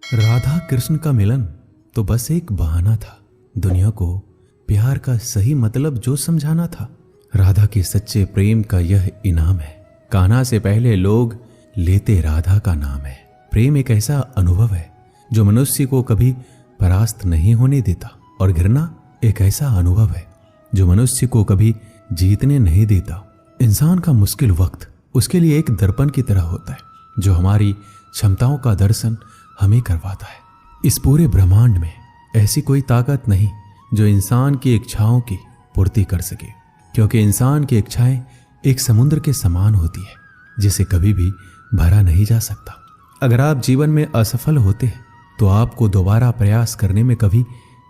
राधा कृष्ण का मिलन तो बस एक बहाना था, दुनिया को प्यार का सही मतलब जो समझाना था। राधा के सच्चे प्रेम का यह इनाम है। कान्हा से पहले लोग लेते राधा का नाम है। प्रेम एक ऐसा अनुभव है जो मनुष्य को कभी परास्त नहीं होने देता, और घृणा एक ऐसा अनुभव है जो मनुष्य को कभी जीतने नहीं देता। इंसान का मुश्किल वक्त उसके लिए एक दर्पण की तरह होता है जो हमारी क्षमताओं का दर्शन हमें करवाता है। इस पूरे ब्रह्मांड में ऐसी कोई ताकत नहीं जो इंसान की इच्छाओं की पूर्ति कर सके, क्योंकि इंसान की इच्छाएं एक समुद्र के समान होती है जिसे कभी भी भरा नहीं जा सकता। अगर आप जीवन में असफल होते हैं तो आपको दोबारा प्रयास करने में कभी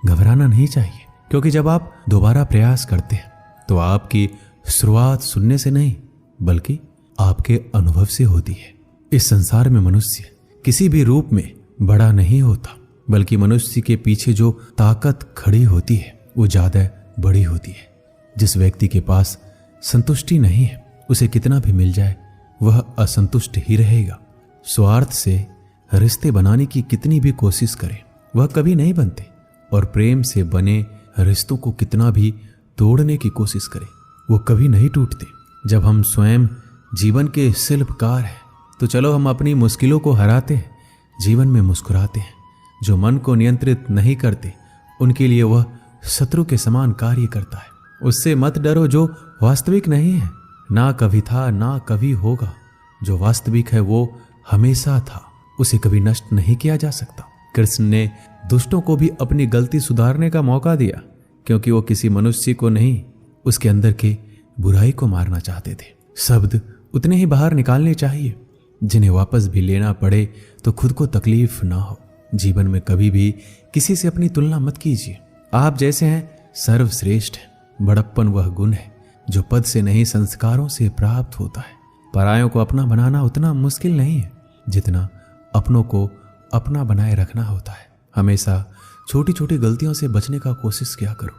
घबराना नहीं चाहिए, क्योंकि जब आप दोबारा प्रयास करते हैं तो आपकी शुरुआत सुनने से नहीं बल्कि आपके अनुभव से होती है। इस संसार में मनुष्य किसी भी रूप में बड़ा नहीं होता, बल्कि मनुष्य के पीछे जो ताकत खड़ी होती है वो ज्यादा बड़ी होती है। जिस व्यक्ति के पास संतुष्टि नहीं है उसे कितना भी मिल जाए वह असंतुष्ट ही रहेगा। स्वार्थ से रिश्ते बनाने की कितनी भी कोशिश करे वह कभी नहीं बनते, और प्रेम से बने रिश्तों को कितना भी तोड़ने की कोशिश करे वो कभी नहीं टूटते। जब हम स्वयं जीवन के शिल्पकार हैं तो चलो हम अपनी मुश्किलों को हराते हैं, जीवन में मुस्कुराते हैं। जो मन को नियंत्रित नहीं करते उनके लिए वह शत्रु के समान कार्य करता है। उससे मत डरो जो वास्तविक नहीं है, ना कभी था ना कभी होगा। जो वास्तविक है वो हमेशा था, उसे कभी नष्ट नहीं किया जा सकता। कृष्ण ने दुष्टों को भी अपनी गलती सुधारने का मौका दिया, क्योंकि वो किसी मनुष्य को नहीं उसके अंदर के बुराई को मारना चाहते थे। शब्द उतने ही बाहर निकालने चाहिए जिन्हें वापस भी लेना पड़े तो खुद को तकलीफ ना हो। जीवन में कभी भी किसी से अपनी तुलना मत कीजिए। आप जैसे हैं सर्वश्रेष्ठ है। बड़प्पन वह गुण है जो पद से नहीं संस्कारों से प्राप्त होता है। परायों को अपना बनाना उतना मुश्किल नहीं है जितना अपनों को अपना बनाए रखना होता है। हमेशा छोटी छोटी गलतियों से बचने का कोशिश किया करो,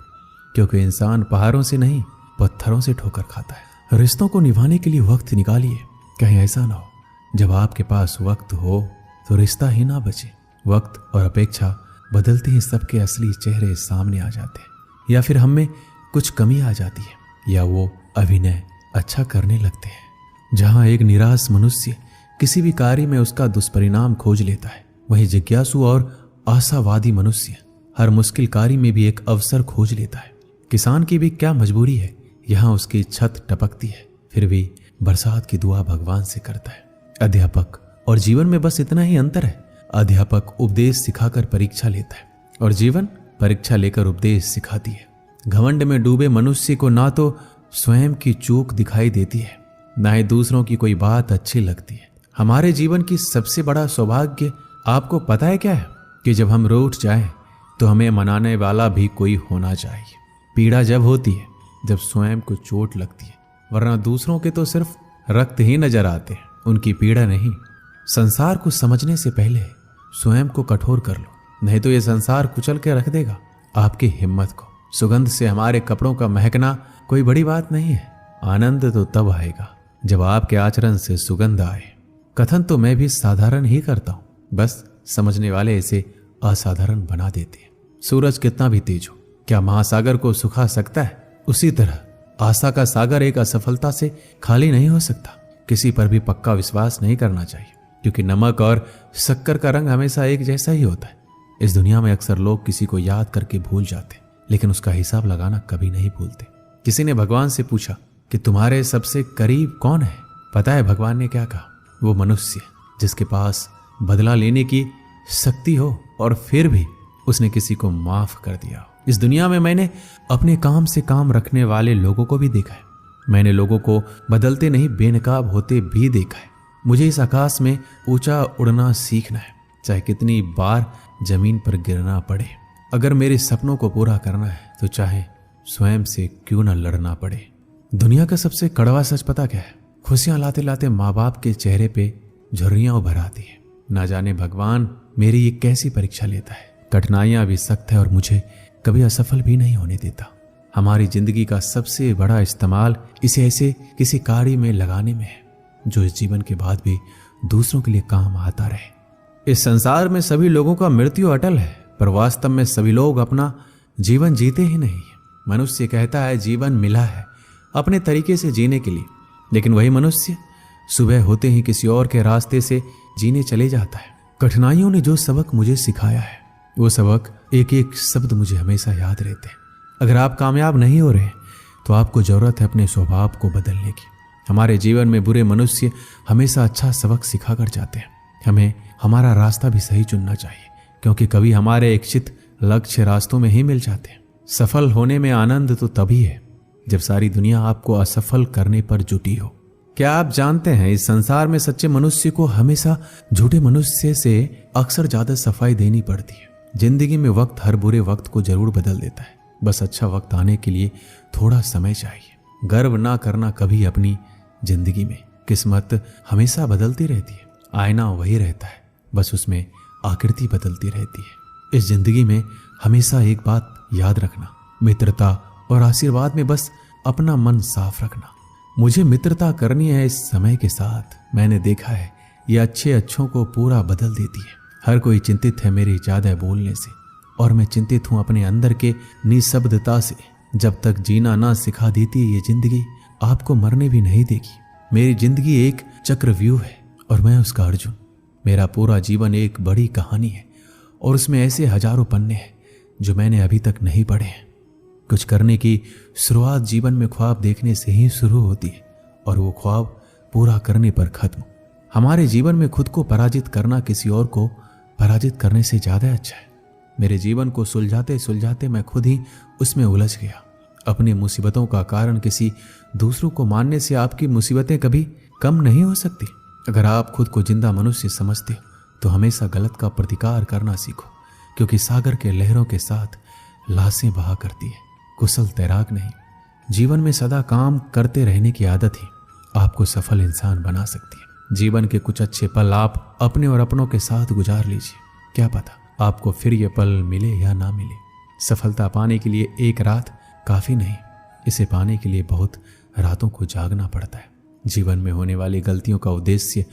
क्योंकि इंसान पहाड़ों से नहीं पत्थरों से ठोकर खाता है। रिश्तों को निभाने के लिए वक्त निकालिए। कहीं ऐसा ना हो जब आपके पास वक्त हो तो रिश्ता ही ना बचे। वक्त और अपेक्षा बदलते ही सबके असली चेहरे सामने आ जाते हैं, या फिर हम में कुछ कमी आ जाती है, या वो अभिनय अच्छा करने लगते हैं। जहां एक निराश मनुष्य किसी भी कार्य में उसका दुष्परिणाम खोज लेता है, वहीं जिज्ञासु और आशावादी मनुष्य हर मुश्किल कार्य में भी एक अवसर खोज लेता है। किसान की भी क्या मजबूरी है, यहाँ उसकी छत टपकती है फिर भी बरसात की दुआ भगवान से करता है। अध्यापक और जीवन में बस इतना ही अंतर है। अध्यापक उपदेश सिखाकर परीक्षा लेता है और जीवन परीक्षा लेकर उपदेश सिखाती है। घमंड में डूबे मनुष्य को ना तो स्वयं की चूक दिखाई देती है, ना ही दूसरों की कोई बात अच्छी लगती है। हमारे जीवन की सबसे बड़ा सौभाग्य आपको पता है क्या है? कि जब हम रूठ जाएं तो हमें मनाने वाला भी कोई होना चाहिए। पीड़ा जब होती है जब स्वयं को चोट लगती है, वरना दूसरों के तो सिर्फ रक्त ही नजर आते हैं, उनकी पीड़ा नहीं। संसार को समझने से पहले स्वयं को कठोर कर लो, नहीं तो ये संसार कुचल के रख देगा आपकी हिम्मत को। सुगंध से हमारे कपड़ों का महकना कोई बड़ी बात नहीं है। आनंद तो तब आएगा जब आपके आचरण से सुगंध आए। कथन तो मैं भी साधारण ही करता हूं, बस समझने वाले इसे असाधारण बना देते हैं। सूरज कितना भी तेज हो क्या महासागर को सुखा सकता है? उसी तरह आशा का सागर एक असफलता से खाली नहीं हो सकता। किसी पर भी पक्का विश्वास नहीं करना चाहिए, क्योंकि नमक और शक्कर का रंग हमेशा एक जैसा ही होता है। इस दुनिया में अक्सर लोग किसी को याद करके भूल जाते, लेकिन उसका हिसाब लगाना कभी नहीं भूलते। किसी ने भगवान से पूछा कि तुम्हारे सबसे करीब कौन है? पता है भगवान ने क्या कहा? वो मनुष्य जिसके पास बदला लेने की शक्ति हो और फिर भी उसने किसी को माफ कर दिया हो। इस दुनिया में मैंने अपने काम से काम रखने वाले लोगों को भी देखा है। मैंने लोगों को बदलते नहीं बेनकाब होते भी देखा है। मुझे इस आकाश में ऊंचा उड़ना सीखना है, चाहे कितनी बार जमीन पर गिरना पड़े। अगर मेरे सपनों को पूरा करना है तो चाहे स्वयं से क्यों न लड़ना पड़े। दुनिया का सबसे कड़वा सच पता क्या है? खुशियां लाते लाते माँ बाप के चेहरे पे झुर्रियां उभर आती है। ना जाने भगवान मेरी ये कैसी परीक्षा लेता है। कठिनाइयां भी सख्त है और मुझे कभी असफल भी नहीं होने देता। हमारी जिंदगी का सबसे बड़ा इस्तेमाल इसे ऐसे किसी कार्य में लगाने में है जो इस जीवन के बाद भी दूसरों के लिए काम आता रहे। इस संसार में सभी लोगों का मृत्यु अटल है, पर वास्तव में सभी लोग अपना जीवन जीते ही नहीं। मनुष्य कहता है जीवन मिला है अपने तरीके से जीने के लिए, लेकिन वही मनुष्य सुबह होते ही किसी और के रास्ते से जीने चले जाता है। कठिनाइयों ने जो सबक मुझे सिखाया है, वो सबक एक एक शब्द मुझे हमेशा याद रहते हैं। अगर आप कामयाब नहीं हो रहे तो आपको जरूरत है अपने स्वभाव को बदलने की। हमारे जीवन में बुरे मनुष्य हमेशा अच्छा सबक सिखा कर जाते हैं। हमें हमारा रास्ता भी सही चुनना चाहिए, क्योंकि कभी हमारे इच्छित लक्ष्य रास्तों में ही मिल जाते हैं। सफल होने में आनंद तो तभी है जब सारी दुनिया आपको असफल करने पर जुटी हो। क्या आप जानते हैं इस संसार में सच्चे मनुष्य को हमेशा झूठे मनुष्य से अक्सर ज्यादा सफाई देनी पड़ती है। जिंदगी में वक्त हर बुरे वक्त को जरूर बदल देता है, बस अच्छा वक्त आने के लिए थोड़ा समय चाहिए। गर्व ना करना कभी अपनी जिंदगी में, किस्मत हमेशा बदलती रहती है, आईना वही रहता है, बस उसमें आकृति बदलती रहती है। इस जिंदगी में हमेशा एक बात याद रखना, मित्रता और आशीर्वाद में बस अपना मन साफ रखना। मुझे मित्रता करनी है इस समय के साथ, मैंने देखा है ये अच्छे अच्छों को पूरा बदल देती है। हर कोई चिंतित है मेरे ज्यादा बोलने से, और मैं चिंतित हूं अपने अंदर के निशब्दता से। जब तक जीना ना सिखा देती ये जिंदगी, आपको मरने भी नहीं देगी। मेरी जिंदगी एक चक्रव्यूह है और मैं उसका अर्जुन। मेरा पूरा जीवन एक बड़ी कहानी है और उसमें ऐसे हजारों पन्ने हैं जो मैंने अभी तक नहीं पढ़े हैं। कुछ करने की शुरुआत जीवन में ख्वाब देखने से ही शुरू होती है और वो ख्वाब पूरा करने पर खत्म। हमारे जीवन में खुद को पराजित करना किसी और को पराजित करने से ज्यादा अच्छा है। मेरे जीवन को सुलझाते सुलझाते मैं खुद ही उसमें उलझ गया। अपनी मुसीबतों का कारण किसी दूसरों को मानने से आपकी मुसीबतें कभी कम नहीं हो सकती। अगर आप खुद को जिंदा मनुष्य समझते हो तो हमेशा गलत का प्रतिकार करना सीखो, क्योंकि सागर के लहरों के साथ लाशें बहा करती है, कुशल तैराक नहीं। जीवन में सदा काम करते रहने की आदत ही आपको सफल इंसान बना सकती है। जीवन के कुछ अच्छे पल आप अपने और अपनों के साथ गुजार लीजिए। क्या पता आपको फिर ये पल मिले या ना मिले। सफलता पाने के लिए एक रात काफी नहीं, इसे पाने के लिए बहुत रातों को जागना पड़ता है। जीवन में होने वाली गलतियों का उद्देश्य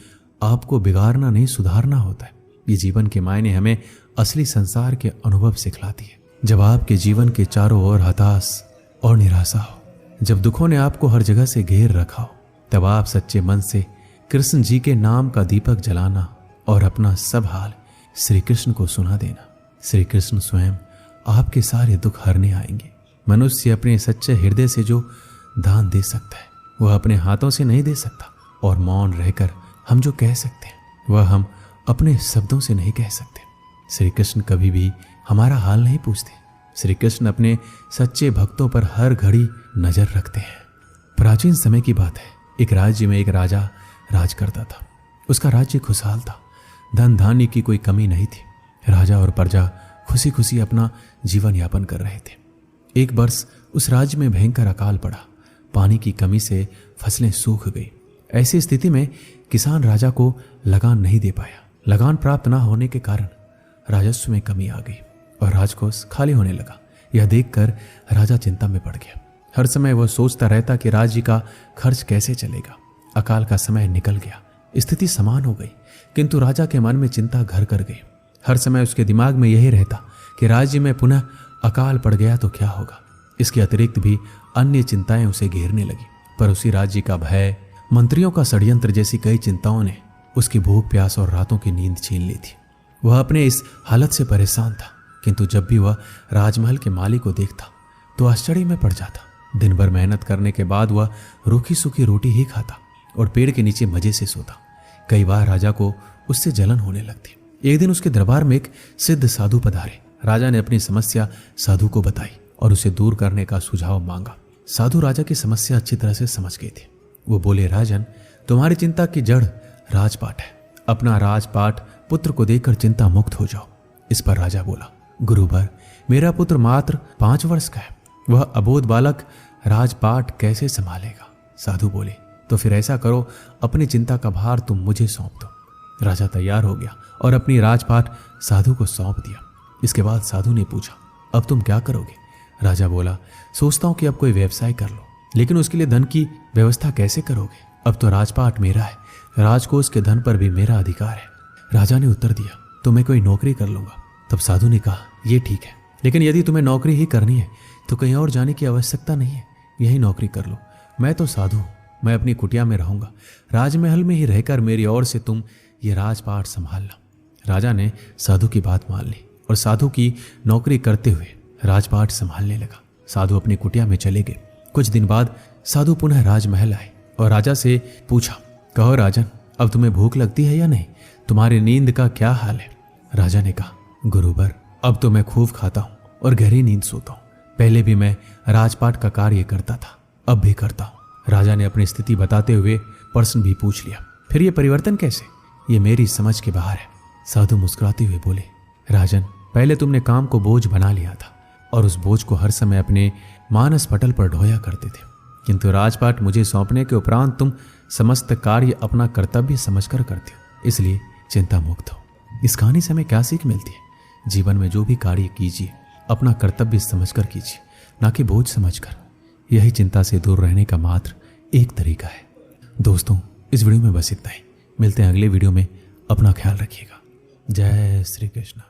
आपको बिगाड़ना नहीं, सुधारना होता है। ये जीवन के मायने हमें असली संसार के अनुभव सिखलाती है। जब आपके जीवन के चारों ओर हताश और निराशा हो, जब दुखों ने आपको हर जगह से घेर रखा हो, तब आप सच्चे मन से कृष्ण जी के नाम का दीपक जलाना और अपना सब हाल श्री कृष्ण को सुना देना। श्री कृष्ण स्वयं आपके सारे दुख हरने आएंगे। मनुष्य अपने सच्चे हृदय से जो दान दे सकता है वह अपने हाथों से नहीं दे सकता, और मौन रहकर हम जो कह सकते हैं वह हम अपने शब्दों से नहीं कह सकते। श्री कृष्ण कभी भी हमारा हाल नहीं पूछते। श्री कृष्ण अपने सच्चे भक्तों पर हर घड़ी नजर रखते हैं। प्राचीन समय की बात है, एक राज्य में एक राजा राज करता था। उसका राज्य खुशहाल था, धन धान्य की कोई कमी नहीं थी। राजा और प्रजा खुशी खुशी अपना जीवन यापन कर रहे थे। एक वर्ष उस राज्य में भयंकर अकाल पड़ा। पानी की कमी से फसलें सूख गई। ऐसी स्थिति में किसान राजा को लगान नहीं दे पाया। लगान प्राप्त न होने के कारण राजस्व में कमी आ गई और राजकोष खाली होने लगा। यह देखकर राजा चिंता में पड़ गया। हर समय वह सोचता रहता कि राज्य का खर्च कैसे चलेगा। अकाल का समय निकल गया, स्थिति समान हो गई, किंतु राजा के मन में चिंता घर कर गई। हर समय उसके दिमाग में यही रहता कि राज्य में पुनः अकाल पड़ गया तो क्या होगा। इसके अतिरिक्त भी अन्य चिंताएं उसे घेरने लगी। पर उसी राज्य का भय, मंत्रियों का षड्यंत्र जैसी कई चिंताओं ने उसकी भूख प्यास और रातों की नींद छीन ली थी। वह अपने इस हालत से परेशान था, किंतु जब भी वह राजमहल के माली को देखता तो आश्चर्य में पड़ जाता। दिन भर मेहनत करने के बाद वह रूखी सूखी रोटी ही खाता और पेड़ के नीचे मजे से सोता। कई बार राजा को उससे जलन होने लगती। एक दिन उसके दरबार में एक सिद्ध साधु पधारे। राजा ने अपनी समस्या साधु को बताई और उसे दूर करने का सुझाव मांगा। साधु राजा की समस्या अच्छी तरह से समझ गए थे। वो बोले, राजन, तुम्हारी चिंता की जड़ राजपाट है। अपना राजपाट पुत्र को देकर चिंता मुक्त हो जाओ। इस पर राजा बोला, गुरुवर, मेरा पुत्र मात्र 5 वर्ष का है, वह अबोध बालक राजपाट कैसे संभालेगा। साधु बोले, तो फिर ऐसा करो, अपनी चिंता का भार तुम मुझे सौंप दो। राजा तैयार हो गया और अपनी राजपाट साधु को सौंप दिया। इसके बाद साधु ने पूछा, अब तुम क्या करोगे। राजा बोला, सोचता हूं कि अब कोई व्यवसाय कर लो, लेकिन उसके लिए धन की व्यवस्था कैसे करोगे। अब तो राजपाट मेरा है, राजकोष के धन पर भी मेरा अधिकार है। राजा ने उत्तर दिया, तो मैं कोई नौकरी कर लूंगा। तब साधु ने कहा, ये ठीक है, लेकिन यदि तुम्हें नौकरी ही करनी है तो कहीं और जाने की आवश्यकता नहीं है, यही नौकरी कर लो। मैं तो साधु हूं, मैं अपनी कुटिया में रहूंगा, राजमहल में ही रहकर मेरी ओर से तुम ये राजपाट संभालना। राजा ने साधु की बात मान ली और साधु की नौकरी करते हुए राजपाट संभालने लगा। साधु अपनी कुटिया में चले गए। कुछ दिन बाद साधु पुनः राजमहल आए और राजा से पूछा, कहो राजन, अब तुम्हें भूख लगती है या नहीं? तुम्हारी नींद का क्या हाल है? राजा ने कहा, गुरुवर, अब तो मैं खूब खाता हूं और गहरी नींद सोता हूं। पहले भी मैं राजपाट का कार्य करता था, अब भी करता हूं। राजा ने अपनी स्थिति बताते हुए प्रश्न भी पूछ लिया, फिर ये परिवर्तन कैसे? ये मेरी समझ के बाहर है। साधु मुस्कुराते हुए बोले, राजन, पहले तुमने काम को बोझ बना लिया था और उस बोझ को हर समय अपने मानस पटल पर ढोया करते थे, किंतु राजपाट मुझे सौंपने के उपरांत तुम समस्त कार्य अपना कर्तव्य समझकर करते हो, इसलिए चिंता मुक्त हो। इस कहानी से हमें क्या सीख मिलती है? जीवन में जो भी कार्य कीजिए अपना कर्तव्य समझकर कीजिए, ना कि बोझ समझकर। यही चिंता से दूर रहने का मात्र एक तरीका है। दोस्तों, इस वीडियो में बस इतना ही। मिलते हैं अगले वीडियो में। अपना ख्याल रखिएगा। जय श्री कृष्ण।